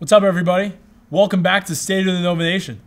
What's up, everybody? Welcome back to State of the Nova Nation.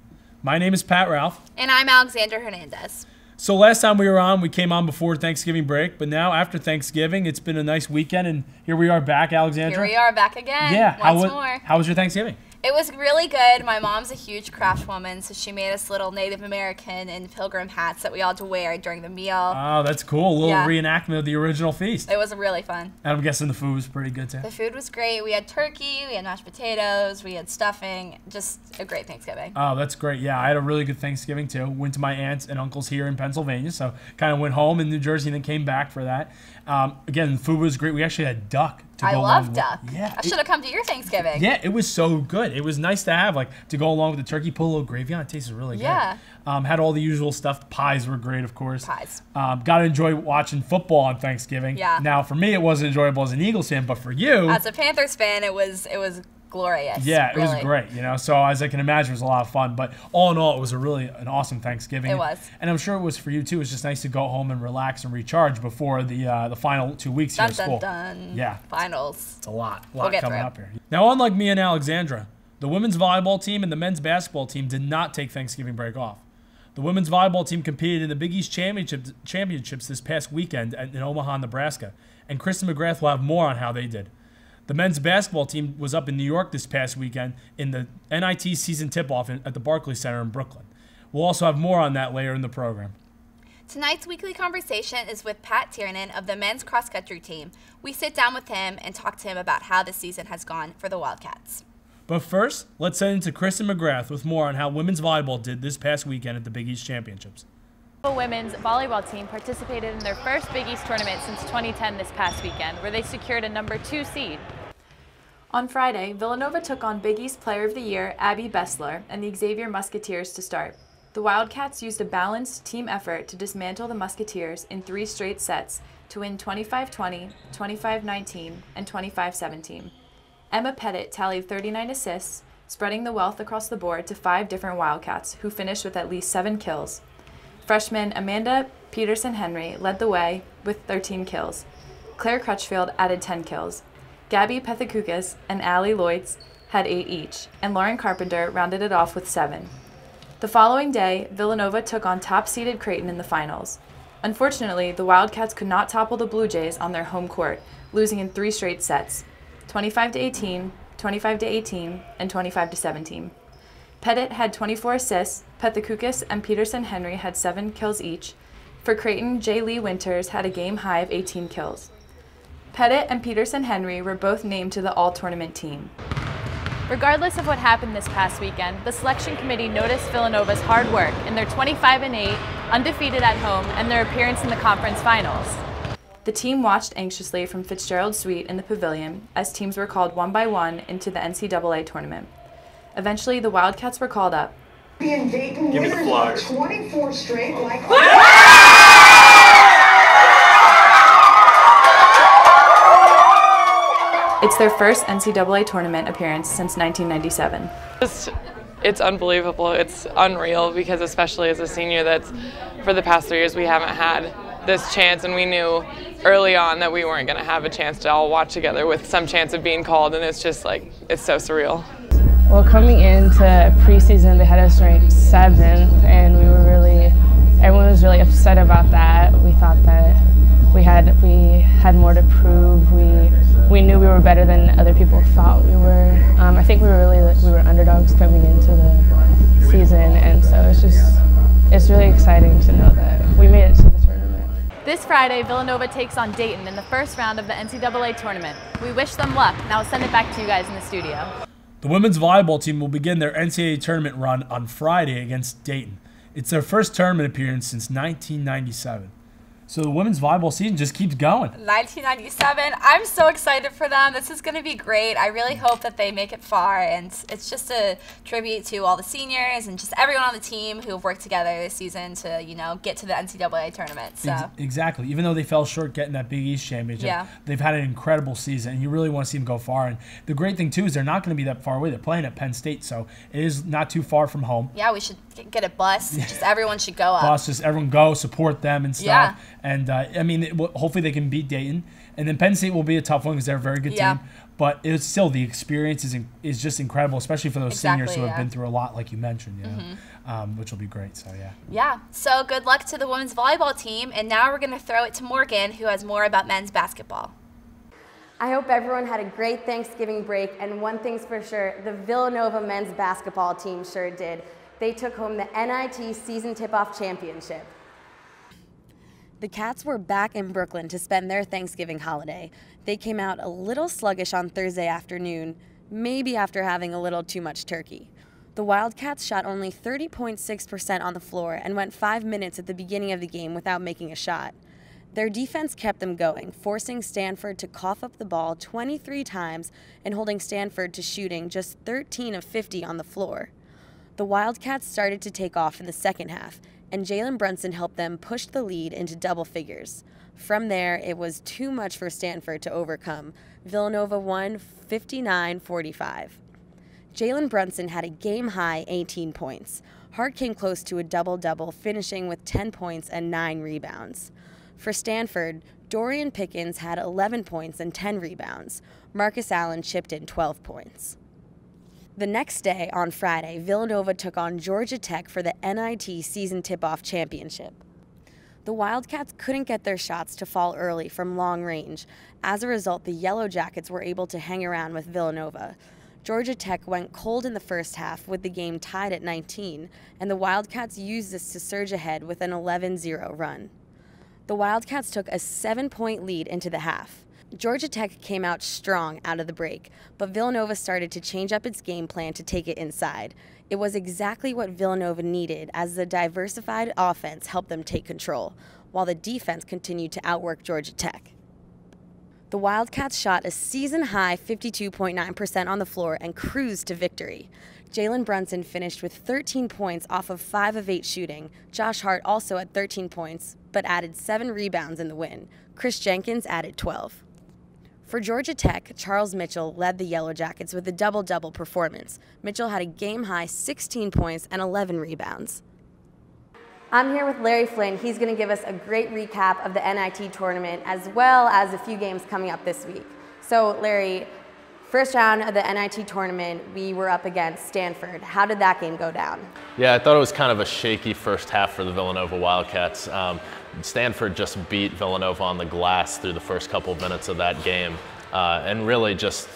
My name is Pat Ralph. And I'm Alexandra Hernandez. So last time we were on, we came on before Thanksgiving break, but now after Thanksgiving, it's been a nice weekend, and here we are back, Alexandra. Here we are back again. Yeah. Once more. How was your Thanksgiving? It was really good. My mom's a huge craft woman, so she made us little Native American and pilgrim hats that we all had to wear during the meal. Oh, that's cool. A little reenactment of the original feast. It was really fun. And I'm guessing the food was pretty good, too. The food was great. We had turkey, we had mashed potatoes, we had stuffing. Just a great Thanksgiving. Oh, that's great. Yeah, I had a really good Thanksgiving, too. Went to my aunts and uncles here in Pennsylvania, so kind of went home in New Jersey and then came back for that. Again, the food was great. We actually had duck. I love duck. Yeah, I should have come to your Thanksgiving. Yeah, it was so good. It was nice to have, like, to go along with the turkey, put a little gravy on. It tasted really good. Yeah. Had all the usual stuff. The pies were great, of course. Pies. Got to enjoy watching football on Thanksgiving. Yeah. Now, for me, it wasn't enjoyable as an Eagles fan, but for you, as a Panthers fan, it was glorious. Yeah, really. It was great, you know. So as I can imagine, it was a lot of fun. But all in all, it was an awesome Thanksgiving. It was, and I'm sure it was for you too. It was just nice to go home and relax and recharge before the final 2 weeks here at school. Dun. Yeah, finals. It's a lot We'll coming up here. Now, unlike me and Alexandra, the women's volleyball team and the men's basketball team did not take Thanksgiving break off. The women's volleyball team competed in the Big East championships this past weekend in Omaha, Nebraska, and Kristen McGrath will have more on how they did. The men's basketball team was up in New York this past weekend in the NIT season tip-off at the Barclays Center in Brooklyn. We'll also have more on that later in the program. Tonight's weekly conversation is with Pat Tiernan of the men's cross-country team. We sit down with him and talk to him about how the season has gone for the Wildcats. But first, let's send into Kristen McGrath with more on how women's volleyball did this past weekend at the Big East Championships. The women's volleyball team participated in their first Big East tournament since 2010 this past weekend, where they secured a number 2 seed. On Friday, Villanova took on Big East Player of the Year Abby Bessler and the Xavier Musketeers to start. The Wildcats used a balanced team effort to dismantle the Musketeers in 3 straight sets to win 25-20, 25-19, and 25-17. Emma Pettit tallied 39 assists, spreading the wealth across the board to 5 different Wildcats, who finished with at least 7 kills. Freshman Amanda Peterson-Henry led the way with 13 kills. Claire Crutchfield added 10 kills. Gabby Pethakoukis and Allie Lloyds had 8 each, and Lauren Carpenter rounded it off with 7. The following day, Villanova took on top-seeded Creighton in the finals. Unfortunately, the Wildcats could not topple the Blue Jays on their home court, losing in 3 straight sets, 25-18, 25-18, and 25-17. Pettit had 24 assists, Pethakoukis and Peterson-Henry had 7 kills each. For Creighton, J. Lee Winters had a game-high of 18 kills. Pettit and Peterson-Henry were both named to the all-tournament team. Regardless of what happened this past weekend, the selection committee noticed Villanova's hard work in their 25-8, undefeated at home, and their appearance in the conference finals. The team watched anxiously from Fitzgerald's suite in the pavilion as teams were called one by one into the NCAA tournament. Eventually, the Wildcats were called up. Give me the flag. 24 straight like It's their first NCAA tournament appearance since 1997. It's unbelievable. It's unreal because especially as a senior, that's for the past 3 years we haven't had this chance, and we knew early on that we weren't going to have a chance to all watch together with some chance of being called, and it's just like, it's so surreal. Well, coming into preseason, they had us ranked 7th, and everyone was really upset about that. We thought that we had more to prove. We knew we were better than other people thought we were. I think we were underdogs coming into the season, and so it's really exciting to know that we made it to the tournament. This Friday, Villanova takes on Dayton in the first round of the NCAA tournament. We wish them luck. Now I'll send it back to you guys in the studio. The women's volleyball team will begin their NCAA tournament run on Friday against Dayton. It's their first tournament appearance since 1997. So the women's volleyball season just keeps going. 1997. I'm so excited for them. This is going to be great. I really hope that they make it far, and it's just a tribute to all the seniors and just everyone on the team who have worked together this season to, get to the NCAA tournament. So exactly. Even though they fell short getting that Big East championship, they've had an incredible season, and you really want to see them go far. And the great thing too is they're not going to be that far away. They're playing at Penn State, so it is not too far from home. Yeah, we should get a bus. Just everyone should go up. Just everyone go, support them and stuff. Yeah. And, I mean, hopefully they can beat Dayton. And then Penn State will be a tough one because they're a very good team. But it's still, the experience is just incredible, especially for those seniors who have been through a lot, like you mentioned, you know, which will be great. So, yeah. Yeah. So good luck to the women's volleyball team. And now we're going to throw it to Morgan, who has more about men's basketball. I hope everyone had a great Thanksgiving break, and one thing's for sure, the Villanova men's basketball team sure did. They took home the NIT Season Tip-Off Championship. The Cats were back in Brooklyn to spend their Thanksgiving holiday. They came out a little sluggish on Thursday afternoon, maybe after having a little too much turkey. The Wildcats shot only 30.6% on the floor and went 5 minutes at the beginning of the game without making a shot. Their defense kept them going, forcing Stanford to cough up the ball 23 times and holding Stanford to shooting just 13 of 50 on the floor. The Wildcats started to take off in the second half, and Jalen Brunson helped them push the lead into double figures. From there, it was too much for Stanford to overcome. Villanova won 59-45. Jalen Brunson had a game-high 18 points. Hart came close to a double-double, finishing with 10 points and 9 rebounds. For Stanford, Dorian Pickens had 11 points and 10 rebounds. Marcus Allen chipped in 12 points. The next day, on Friday, Villanova took on Georgia Tech for the NIT Season Tip-Off Championship. The Wildcats couldn't get their shots to fall early from long range. As a result, the Yellow Jackets were able to hang around with Villanova. Georgia Tech went cold in the first half with the game tied at 19, and the Wildcats used this to surge ahead with an 11-0 run. The Wildcats took a 7-point lead into the half. Georgia Tech came out strong out of the break, but Villanova started to change up its game plan to take it inside. It was exactly what Villanova needed, as the diversified offense helped them take control, while the defense continued to outwork Georgia Tech. The Wildcats shot a season-high 52.9% on the floor and cruised to victory. Jalen Brunson finished with 13 points off of 5 of 8 shooting. Josh Hart also had 13 points, but added 7 rebounds in the win. Chris Jenkins added 12. For Georgia Tech, Charles Mitchell led the Yellow Jackets with a double-double performance. Mitchell had a game-high 16 points and 11 rebounds. I'm here with Larry Flynn. He's going to give us a great recap of the NIT tournament as well as a few games coming up this week. So, Larry, first round of the NIT tournament, we were up against Stanford. How did that game go down? Yeah, I thought it was kind of a shaky first half for the Villanova Wildcats. Stanford just beat Villanova on the glass through the first couple of minutes of that game, and really just,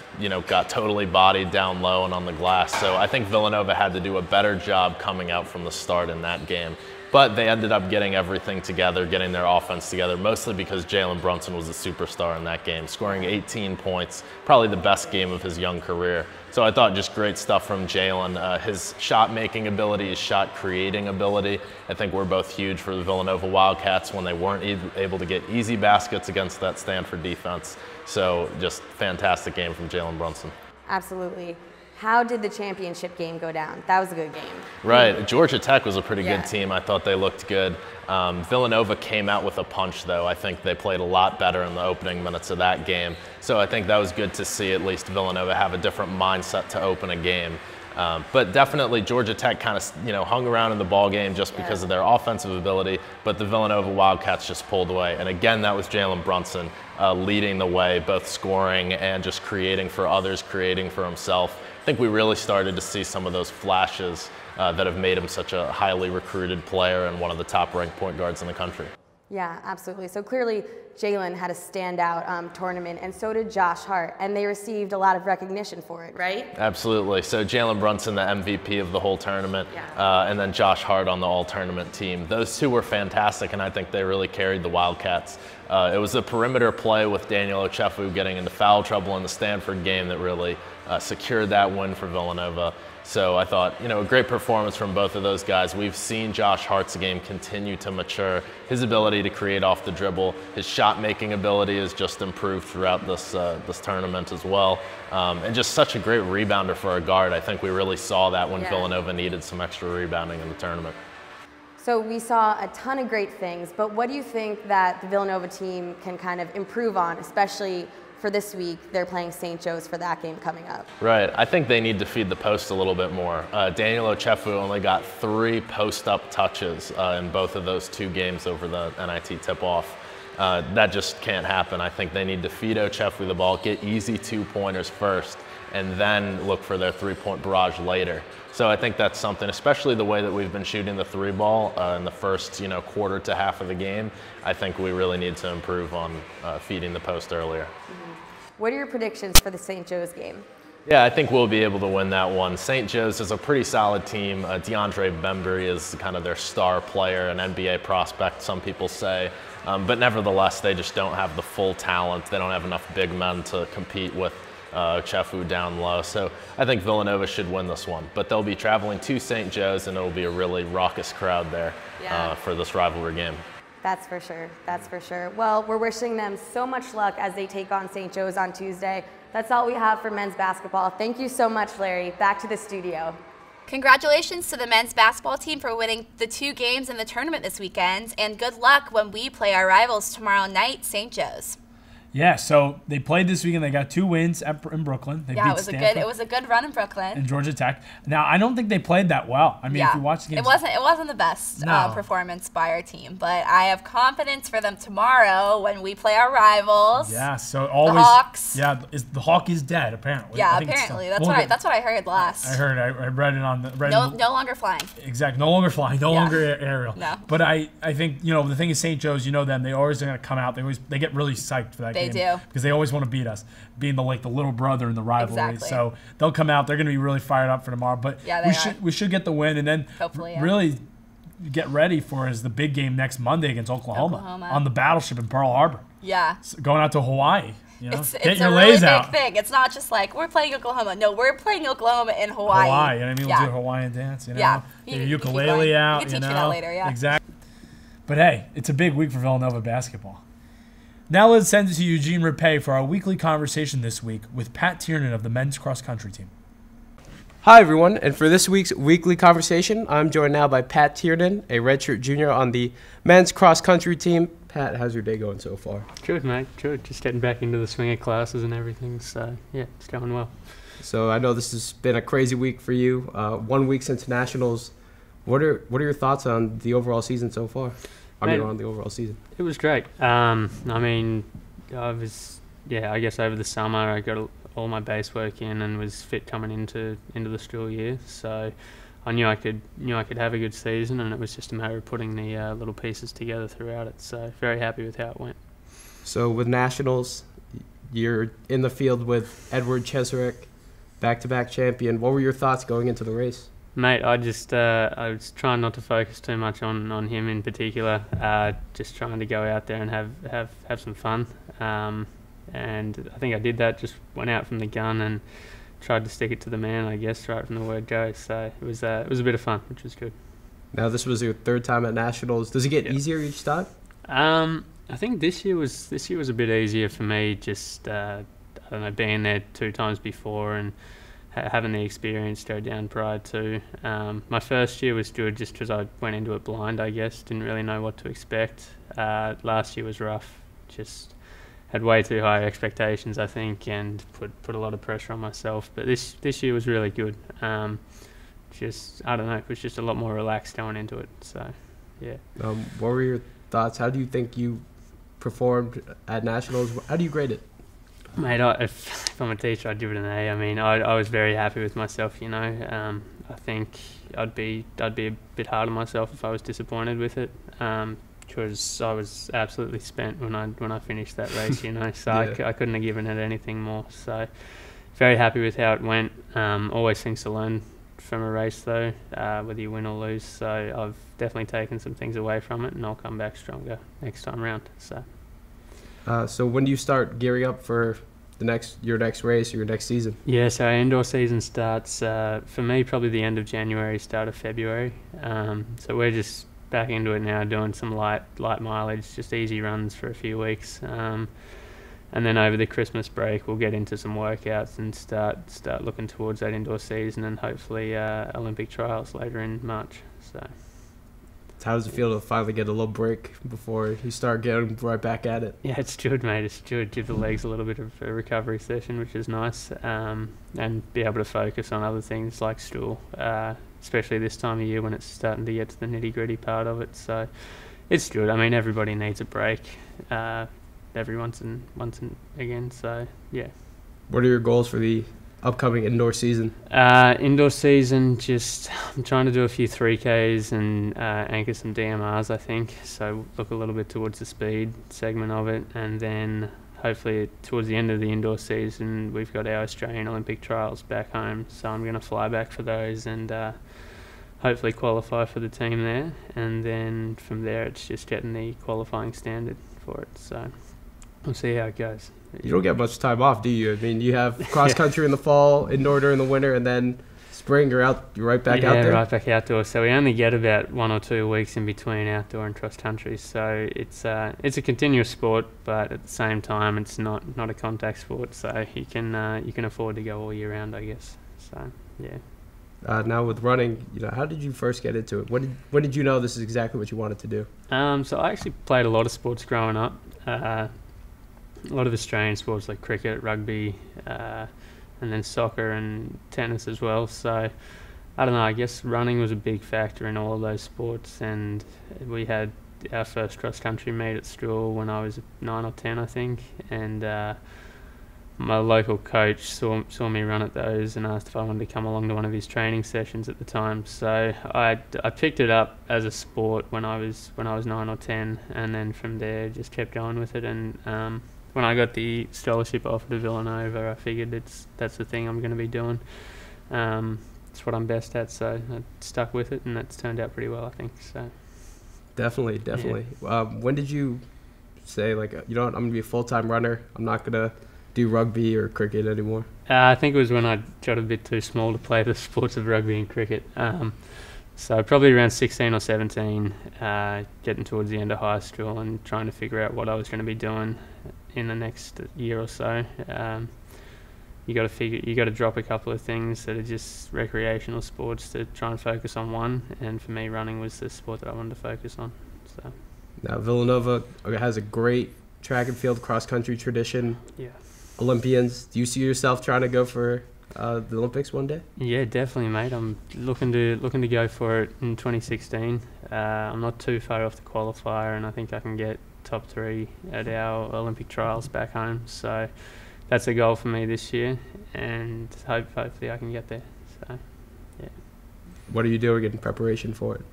got totally bodied down low and on the glass. So I think Villanova had to do a better job coming out from the start in that game. But they ended up getting everything together, getting their offense together, mostly because Jalen Brunson was a superstar in that game, scoring 18 points, probably the best game of his young career. So I thought just great stuff from Jalen. His shot-making ability, his shot-creating ability, I think were both huge for the Villanova Wildcats when they weren't able to get easy baskets against that Stanford defense. So just fantastic game from Jalen Brunson. Absolutely. How did the championship game go down? That was a good game. Right. Georgia Tech was a pretty good team. I thought they looked good. Villanova came out with a punch, though. I think they played a lot better in the opening minutes of that game. So I think that was good to see at least Villanova have a different mindset to open a game. But definitely Georgia Tech kind of, hung around in the ball game just because of their offensive ability, but the Villanova Wildcats just pulled away. And again, that was Jalen Brunson leading the way, both scoring and just creating for others, creating for himself. I think we really started to see some of those flashes that have made him such a highly recruited player and one of the top-ranked point guards in the country. Yeah, absolutely. So clearly Jalen had a standout tournament, and so did Josh Hart, and they received a lot of recognition for it, right? Absolutely. So Jalen Brunson, the MVP of the whole tournament, and then Josh Hart on the all-tournament team. Those two were fantastic, and I think they really carried the Wildcats. It was a perimeter play with Daniel Ochefu getting into foul trouble in the Stanford game that really secured that win for Villanova. So I thought, a great performance from both of those guys. We've seen Josh Hart's game continue to mature. His ability to create off the dribble, his shot-making ability has just improved throughout this tournament as well. And just such a great rebounder for a guard. I think we really saw that when Villanova needed some extra rebounding in the tournament. So we saw a ton of great things, but what do you think that the Villanova team can kind of improve on, especially for this week, they're playing St. Joe's for that game coming up. Right. I think they need to feed the post a little bit more. Daniel Ochefu only got 3 post-up touches in both of those 2 games over the NIT tip-off. That just can't happen. I think they need to feed Ochefu the ball, get easy 2-pointers first, and then look for their 3-point barrage later. So I think that's something, especially the way that we've been shooting the 3 ball in the first quarter to half of the game. I think we really need to improve on feeding the post earlier. What are your predictions for the St. Joe's game? Yeah, I think we'll be able to win that one. St. Joe's is a pretty solid team. DeAndre Bembry is kind of their star player, an NBA prospect, some people say. But nevertheless, they just don't have the full talent. They don't have enough big men to compete with Ochefu down low. So I think Villanova should win this one. But they'll be traveling to St. Joe's, and it'll be a really raucous crowd there for this rivalry game. That's for sure. That's for sure. Well, we're wishing them so much luck as they take on St. Joe's on Tuesday. That's all we have for men's basketball. Thank you so much, Larry. Back to the studio. Congratulations to the men's basketball team for winning the 2 games in the tournament this weekend, and good luck when we play our rivals tomorrow night, St. Joe's. Yeah, so they played this weekend. They got 2 wins in Brooklyn. They beat Stanford it was a good run in Brooklyn. And Georgia Tech. Now, I don't think they played that well. I mean, if you watch the game, it wasn't the best performance by our team, but I have confidence for them tomorrow when we play our rivals. Yeah, so always the Hawks. Yeah, the Hawk is dead apparently. Yeah, apparently that's what I heard last. I read it on the no longer flying. Exactly, no longer flying, no longer aerial. No. But I think the thing is St. Joe's, them, they always are going to come out. They get really psyched for that game. They do, because they always want to beat us, being the little brother in the rivalry. Exactly. So they'll come out. They're going to be really fired up for tomorrow. But we should get the win, and then hopefully really get ready for the big game next Monday against Oklahoma on the battleship in Pearl Harbor. Yeah, so going out to Hawaii. It's a really big thing. It's not just like we're playing Oklahoma. No, we're playing Oklahoma in Hawaii. We'll do a Hawaiian dance. Yeah, get your ukulele out. You can teach me that later. Yeah, exactly. But hey, it's a big week for Villanova basketball. Now let's send it to Eugene Rapay for our weekly conversation this week with Pat Tiernan of the men's cross country team. Hi everyone, and for this week's weekly conversation, I'm joined now by Pat Tiernan, a redshirt junior on the men's cross country team. Pat, how's your day going so far? Good, mate. Good. Just getting back into the swing of classes and everything. So yeah, it's going well. So I know this has been a crazy week for you. 1 week since nationals. What are your thoughts on the overall season so far? On the overall season. It was great. I guess over the summer I got all my base work in and was fit coming into the school year. So I knew I could have a good season, and it was just a matter of putting the little pieces together throughout it. So very happy with how it went. So with nationals, you're in the field with Edward Cheserek, back-to-back champion. What were your thoughts going into the race? Mate, I was trying not to focus too much on him in particular. Just trying to go out there and have some fun. And I think I did that. Just went out from the gun and tried to stick it to the man, I guess, right from the word go. So it was a bit of fun, which was good. Now this was your 3rd time at nationals. Does it get easier each time? I think this year was a bit easier for me. Just being there 2 times before and having the experience go down prior to. My first year was good just because I went into it blind, I guess. Didn't really know what to expect. Last year was rough. Just had way too high expectations, I think, and put a lot of pressure on myself. But this year was really good. I don't know, it was just a lot more relaxed going into it. So, yeah. What were your thoughts? How do you think you performed at nationals? How do you grade it? Mate, if I'm a teacher, I'd give it an A. I mean, I was very happy with myself, I think I'd be a bit hard on myself if I was disappointed with it, because I was absolutely spent when I finished that race, so yeah. I couldn't have given it anything more. So very happy with how it went. Always things to learn from a race, though, whether you win or lose. So I've definitely taken some things away from it, and I'll come back stronger next time round. So when do you start gearing up for your next race or your next season? Yeah, so our indoor season starts, for me, probably the end of January, start of February. So we're just back into it now, doing some light mileage, just easy runs for a few weeks. And then over the Christmas break, we'll get into some workouts and start looking towards that indoor season and hopefully Olympic trials later in March. So. How does it feel to finally get a little break before you start getting right back at it? Yeah, it's good, mate. It's good. Give the legs a little bit of a recovery session, which is nice, and be able to focus on other things like stool, especially this time of year when it's starting to get to the nitty-gritty part of it. So it's good. I mean, everybody needs a break every once and again. So yeah. What are your goals for the upcoming indoor season? Indoor season, just I'm trying to do a few 3Ks and anchor some DMRs, I think. So look a little bit towards the speed segment of it, and then hopefully towards the end of the indoor season, we've got our Australian Olympic trials back home. So I'm going to fly back for those and hopefully qualify for the team there. And then from there, it's just getting the qualifying standard for it. So we'll see how it goes. You don't get much time off, do you? I mean, you have cross country in the fall, indoor during the winter, and then spring you're right back out there? Yeah, right back outdoors. So we only get about 1 or 2 weeks in between outdoor and cross country. So it's a continuous sport, but at the same time, it's not a contact sport. So you can afford to go all year round, I guess. So yeah. Now with running, how did you first get into it? When did you know this is exactly what you wanted to do? So I actually played a lot of sports growing up. A lot of Australian sports like cricket, rugby, and then soccer and tennis as well. So I don't know, I guess running was a big factor in all of those sports, and we had our first cross-country meet at school when I was 9 or 10, I think, and my local coach saw me run at those and asked if I wanted to come along to one of his training sessions at the time. So I picked it up as a sport when I was 9 or 10, and then from there just kept going with it. And when I got the scholarship offer to Villanova, I figured that's the thing I'm going to be doing. It's what I'm best at, so I stuck with it, and that's turned out pretty well, I think. So definitely. Yeah. When did you say, like, you know what, I'm going to be a full-time runner, I'm not going to do rugby or cricket anymore? I think it was when I got a bit too small to play the sports of rugby and cricket. So probably around 16 or 17, getting towards the end of high school and trying to figure out what I was going to be doing in the next year or so. You got to drop a couple of things that are just recreational sports to try and focus on one, and for me running was the sport that I wanted to focus on. So now Villanova has a great track and field cross country tradition. Yeah. Olympians, do you see yourself trying to go for the Olympics one day? Yeah, definitely, mate. I'm looking to go for it in 2016. I'm not too far off the qualifier, and I think I can get top 3 at our Olympic trials back home. So that's a goal for me this year, and hopefully I can get there. So yeah. What are you doing in preparation for it?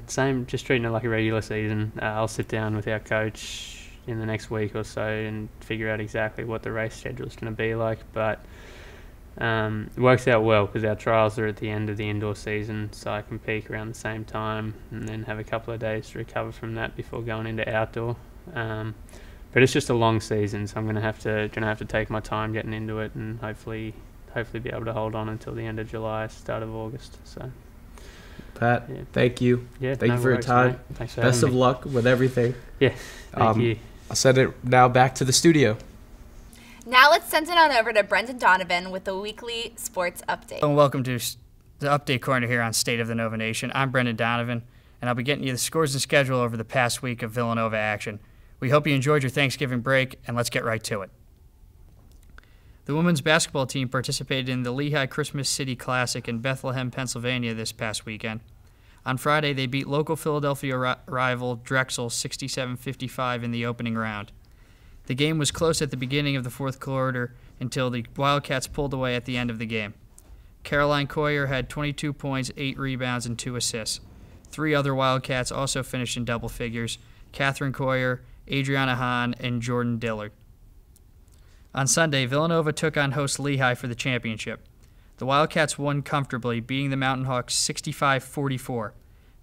Same, just treating it like a regular season. I'll sit down with our coach in the next week or so and figure out exactly what the race schedule is going to be like. But it works out well because our trials are at the end of the indoor season, so I can peak around the same time and then have a couple of days to recover from that before going into outdoor. But it's just a long season, so I'm going to have to take my time getting into it, and hopefully be able to hold on until the end of July, start of August. So, Pat, thank you. Yeah, thank you for your time. Mate. Thanks for having me. Best of luck with everything. Yeah, thank you. I'll send it now back to the studio. Now let's send it on over to Brendan Donovan with the weekly sports update. And welcome to the update corner here on State of the Nova Nation. I'm Brendan Donovan, and I'll be getting you the scores and schedule over the past week of Villanova action. We hope you enjoyed your Thanksgiving break, and let's get right to it. The women's basketball team participated in the Lehigh Christmas City Classic in Bethlehem, Pennsylvania this past weekend. On Friday, they beat local Philadelphia rival Drexel 67-55 in the opening round. The game was close at the beginning of the fourth quarter until the Wildcats pulled away at the end of the game. Caroline Coyer had 22 points, 8 rebounds, and 2 assists. 3 other Wildcats also finished in double figures: Catherine Coyer, Adriana Hahn, and Jordan Dillard. On Sunday, Villanova took on host Lehigh for the championship. The Wildcats won comfortably, beating the Mountain Hawks 65-44.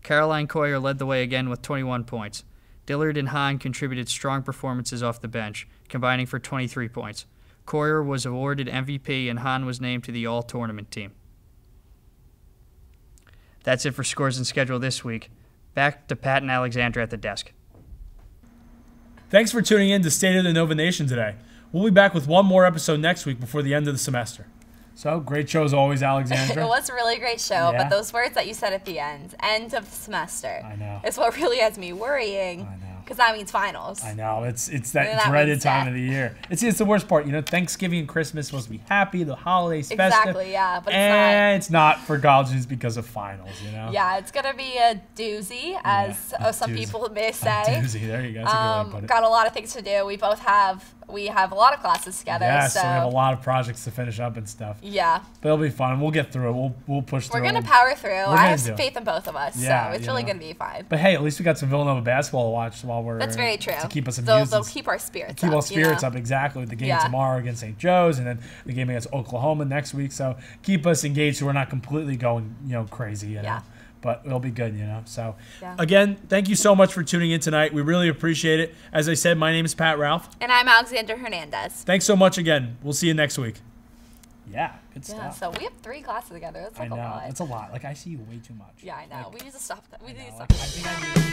Caroline Coyer led the way again with 21 points. Dillard and Hahn contributed strong performances off the bench, combining for 23 points. Coyer was awarded MVP, and Hahn was named to the All-Tournament team. That's it for scores and schedule this week. Back to Pat and Alexandra at the desk. Thanks for tuning in to State of the Nova Nation today. We'll be back with one more episode next week before the end of the semester. So, great show as always, Alexandra. It was a really great show, Yeah. but those words that you said at the end of the semester, I know. is what really has me worrying. I know. Because that means finals. I know. It's And that that dreaded means time death. of the year. It's the worst part. You know, Thanksgiving and Christmas supposed to be happy, the holidays festive. Exactly, yeah, but it's not. And it's not for college students because of finals, you know? Yeah, it's going to be a doozy, as some doozy. people may A say. doozy. There you go. That's a good way to put it. Got a lot of things to do. We have a lot of classes together. Yeah, so we have a lot of projects to finish up and stuff. Yeah. But it'll be fun. We'll get through it. We'll push through We're it. going to power through. We're I gonna have do some it. faith in both of us, Yeah, so it's you really know. going to be fine. But hey, at least we got some Villanova basketball to watch while we're. That's very true. To keep us They'll amused. keep our spirits Keep up. our spirits you know? up, exactly. With the game Yeah. tomorrow against St. Joe's, and then the game against Oklahoma next week. So keep us engaged so we're not completely going, crazy. You know? Yeah. But it'll be good, So, Yeah. again, thank you so much for tuning in tonight. We really appreciate it. As I said, my name is Pat Ralph. And I'm Alexander Hernandez. Thanks so much again. We'll see you next week. Yeah, good Yeah, stuff. so we have 3 classes together. That's like I know. a lot. That's a lot. Like, I see you way too much. Yeah, I know. Like, we need to stop that. We need to I stop know. Like, I think I need